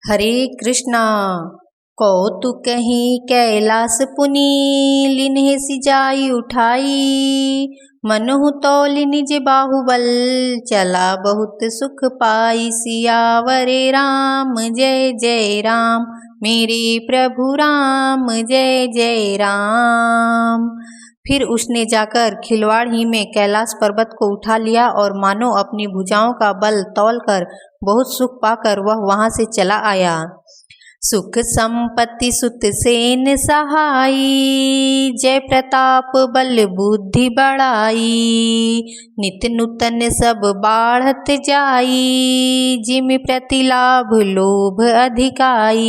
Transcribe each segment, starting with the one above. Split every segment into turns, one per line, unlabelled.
हरे कृष्णा। कौतुकहि कैलास पुनि लिन्हे सिजाई उठाई। मनहु तौल निज बाहुबल चला बहुत सुख पाई। सियावरे राम जय जय राम मेरे प्रभु राम जय जय राम। फिर उसने जाकर खिलवाड़ ही में कैलाश पर्वत को उठा लिया और मानो अपनी भुजाओं का बल तौलकर बहुत सुख पाकर वह वहां से चला आया। सुख संपत्ति सुत सेन सहाई जय प्रताप बल बुद्धि बढ़ाई। नित नूतन सब बाढ़त जाई जिम प्रतिलाभ लोभ अधिकाई।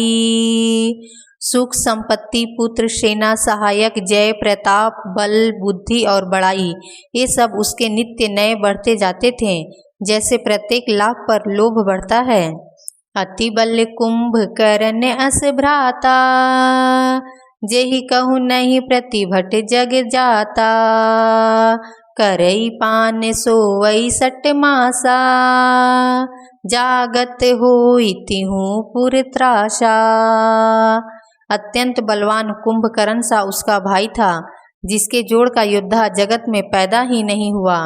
सुख संपत्ति पुत्र सेना सहायक जय प्रताप बल बुद्धि और बड़ाई ये सब उसके नित्य नए बढ़ते जाते थे, जैसे प्रत्येक लाभ पर लोभ बढ़ता है। अति बल कुंभ करन अस भ्राता जेहि कहु नहीं प्रतिभट जग जाता। करई पान सोवई सट मासा जागत होई तिहु पुर त्रासा। अत्यंत बलवान कुंभकर्ण सा उसका भाई था, जिसके जोड़ का योद्धा जगत में पैदा ही नहीं हुआ।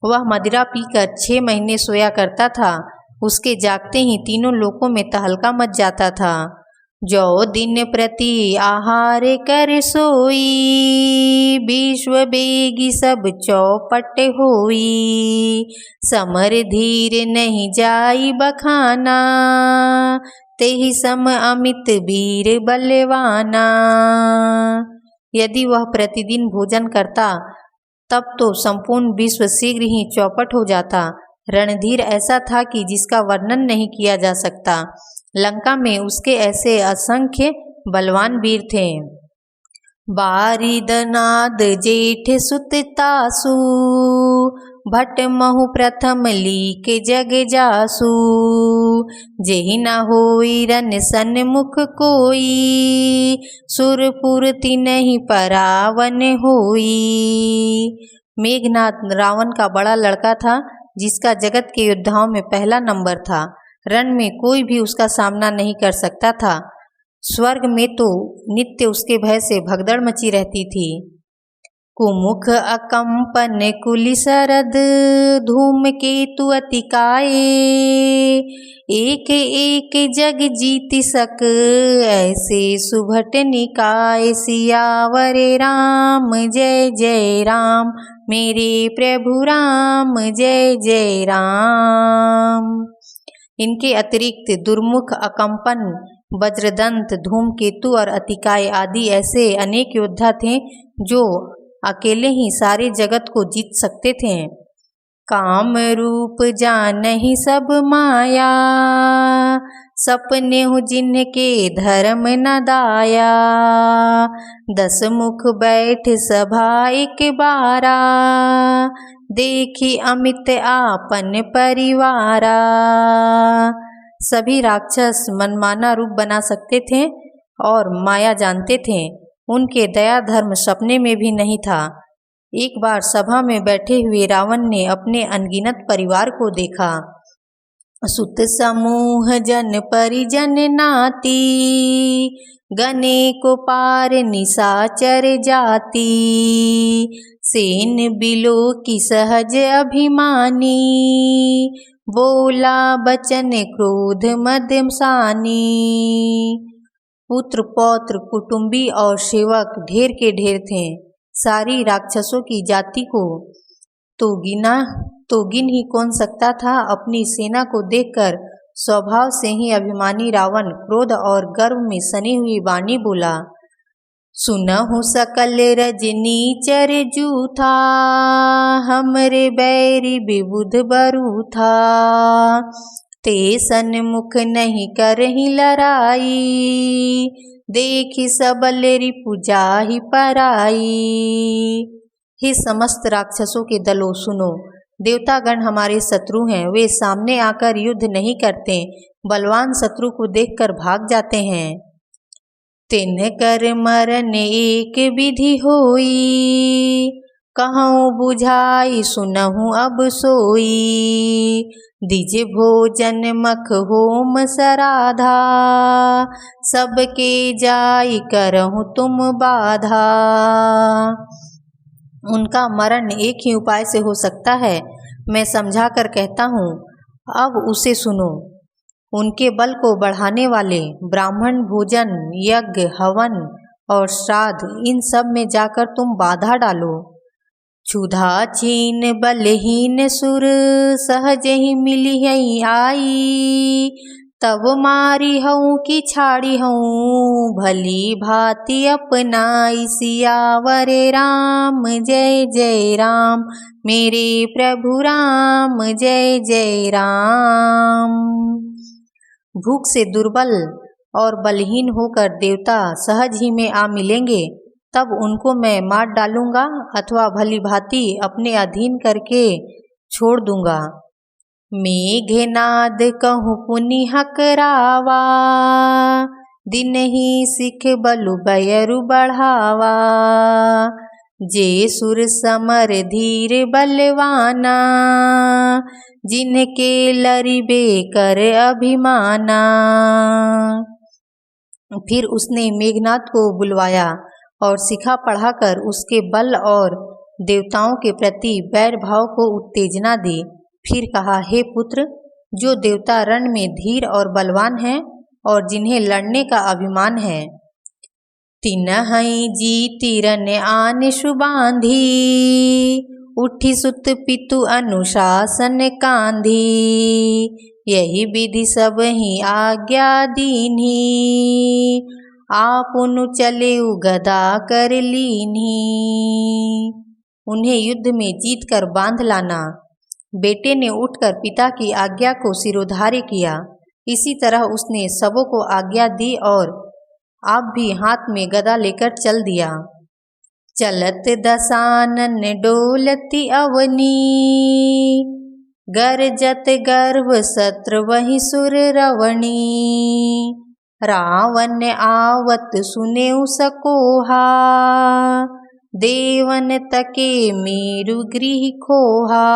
वह मदिरा पीकर 6 महीने सोया करता था। उसके जागते ही तीनों लोकों में तहलका मच जाता था। जो दिन प्रति आहार कर सोई विश्व बेगी सब चौपट होई। समर धीर नहीं जाई बखाना तेहि सम अमित वीर बलवाना। यदि वह प्रतिदिन भोजन करता तब तो संपूर्ण विश्व शीघ्र ही चौपट हो जाता। रणधीर ऐसा था कि जिसका वर्णन नहीं किया जा सकता। लंका में उसके ऐसे असंख्य बलवान वीर थे। बारिदनाद जेठ सुत तासु भट महु प्रथम लीक जग जासु। जेहि न होई रन सन्मुख कोई सुरपुर तिनहि परावन होई। मेघनाद रावण का बड़ा लड़का था, जिसका जगत के योद्धाओं में पहला नंबर था। रण में कोई भी उसका सामना नहीं कर सकता था। स्वर्ग में तो नित्य उसके भय से भगदड़ मची रहती थी। कुमुख अकंपन कुलि सरद धूम केतु अतिकाये। एक एक जग जीत सक ऐसे सुभट निकाय। सियावरे राम जय जय राम मेरे प्रभु राम जय जय राम। इनके अतिरिक्त दुर्मुख अकंपन वज्रदंत धूमकेतु और अतिकाय आदि ऐसे अनेक योद्धा थे जो अकेले ही सारे जगत को जीत सकते थे। काम रूप जानहि सब माया सपने हूँ जिनके धर्म न दाया। 10 मुख बैठ सभा एक बारा देखी अमित आपन परिवारा। सभी राक्षस मनमाना रूप बना सकते थे और माया जानते थे। उनके दया धर्म सपने में भी नहीं था। एक बार सभा में बैठे हुए रावण ने अपने अनगिनत परिवार को देखा। सुत समूह जन परिजन नाती गने को पार निशाचर जाती। सेन बिलो की सहज अभिमानी बोला बचन क्रोध मदमसानी। पुत्र पौत्र कुटुंबी और सेवक ढेर के ढेर थे। सारी राक्षसों की जाति को तो गिन ही कौन सकता था। अपनी सेना को देखकर स्वभाव से ही अभिमानी रावण क्रोध और गर्व में सनी हुई वाणी बोला। सुनहु सकल रजनीचर जूथा हमरे बैरी विबुध बरूथा। ते सन्मुख नहीं करहि लड़ाई देखी सबल रिपु जाहि पराई। हे समस्त राक्षसों के दलों सुनो, देवतागण हमारे शत्रु हैं। वे सामने आकर युद्ध नहीं करते, बलवान शत्रु को देखकर भाग जाते हैं। तिन कर मरन एक विधि होई कहूँ बुझाई सुनहूँ अब सोई, दीजे भोजन मख होम सराधा, सबके जाई करहूँ तुम बाधा। उनका मरण एक ही उपाय से हो सकता है, मैं समझा कर कहता हूँ, अब उसे सुनो। उनके बल को बढ़ाने वाले ब्राह्मण भोजन, यज्ञ, हवन और श्राद्ध, इन सब में जाकर तुम बाधा डालो। क्षुधा छीन बलहीन सुर, सहज ही मिली है आई, तब मारी हूँ कि छाड़ी हूँ, भली भांति अपनाई। सियावर राम जय जय राम, मेरे प्रभु राम जय जय राम। भूख से दुर्बल और बलहीन होकर देवता सहज ही में आ मिलेंगे, तब उनको मैं मार डालूंगा अथवा भली भांति अपने अधीन करके छोड़ दूंगा। मेघनाद कहूँ पुनि हकरावा, दिन ही सिख बलु बयरु बढ़ावा, जे सुर समर धीर बलवाना, जिनके लरिबे कर अभिमाना। फिर उसने मेघनाद को बुलवाया और शिखा पढ़ाकर उसके बल और देवताओं के प्रति बैर भाव को उत्तेजना दी। फिर कहा, हे पुत्र, जो देवता रण में धीर और बलवान हैं और जिन्हें लड़ने का अभिमान है, तिनहि जीति रन आन सुबांधी, उठी सुत पितु अनुशासन कांधी, यही विधि सब ही आज्ञा दीन्ही, आपुनु चले गदा कर लीन्ही। उन्हें युद्ध में जीत कर बांध लाना। बेटे ने उठकर पिता की आज्ञा को सिरोधार्य किया। इसी तरह उसने सबों को आज्ञा दी और आप भी हाथ में गदा लेकर चल दिया। चलत दसानन डोलती अवनी, गरजत गर्भ सत्र वही सुर रवणी, रावण आवत सुनेउ सकोहा, देवन तके मेरु गृह खोहा।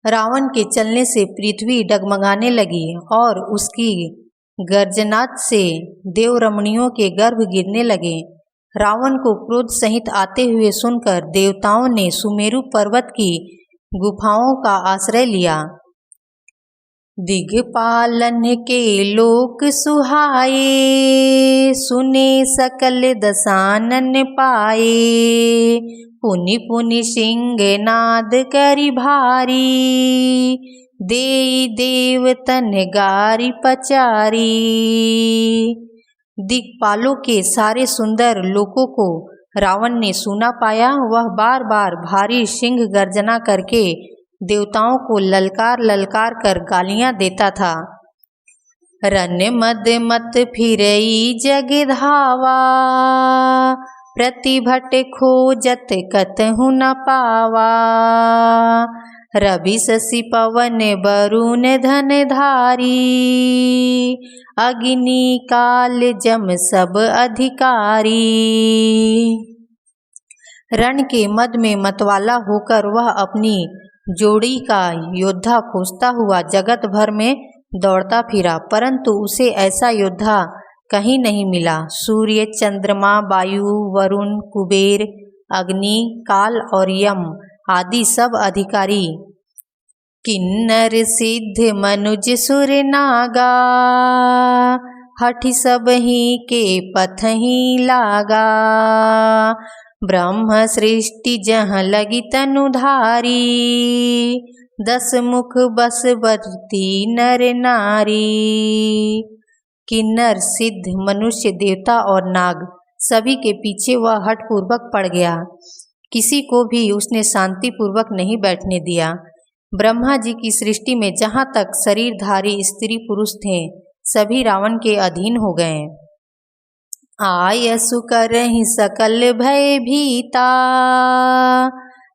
रावण के चलने से पृथ्वी डगमगाने लगी और उसकी गर्जनात से देवरमणियों के गर्भ गिरने लगे। रावण को क्रोध सहित आते हुए सुनकर देवताओं ने सुमेरु पर्वत की गुफाओं का आश्रय लिया। दिग्पालन के लोक सुहाए, सुने सकल दसानन पाए, पुनि पुनि सिंह नाद करि भारी, देई देवतन गारी पचारी। दिक्पालों के सारे सुंदर लोकों को रावण ने सुना पाया। वह बार बार भारी सिंह गर्जना करके देवताओं को ललकार ललकार कर गालियां देता था। रन मद मत फिरई जग धावा, प्रतिभट खोजत कतहु न पावा, रवि शशि पवन वरुण धन धारी, अग्नि काल जम सब अधिकारी। रण के मद में मतवाला होकर वह अपनी जोड़ी का योद्धा खोजता हुआ जगत भर में दौड़ता फिरा, परंतु उसे ऐसा योद्धा कहीं नहीं मिला। सूर्य, चंद्रमा, वायु, वरुण, कुबेर, अग्नि, काल और यम आदि सब अधिकारी, किन्नर सिद्ध मनुज सुर नागा, हठि सब ही के पथ ही लागा, ब्रह्म सृष्टि जहाँ लगी तनुधारी, 10 मुख बसवर्ती नर नारी। किन्नर, सिद्ध, मनुष्य, देवता और नाग सभी के पीछे वह हठपूर्वक पड़ गया। किसी को भी उसने शांतिपूर्वक नहीं बैठने दिया। ब्रह्मा जी की सृष्टि में जहाँ तक शरीरधारी स्त्री पुरुष थे, सभी रावण के अधीन हो गए। आयसु करहि सकल भय भीता,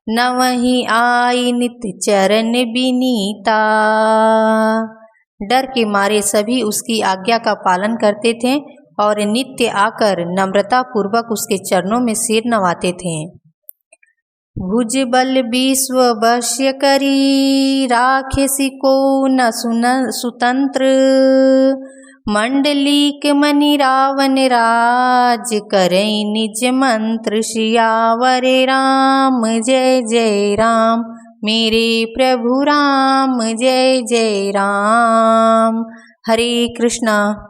न वही आई नित चरण बिनीता। डर के मारे सभी उसकी आज्ञा का पालन करते थे और नित्य आकर नम्रता पूर्वक उसके चरणों में सिर नवाते थे। भुज बल विश्व वश्य करी, राखे को न सुतंत्र, मंडलीक मणि रावण राज, करई निज मंत्र, सियावर राम जय जय राम, मेरे प्रभु राम जय जय राम। हरे कृष्णा।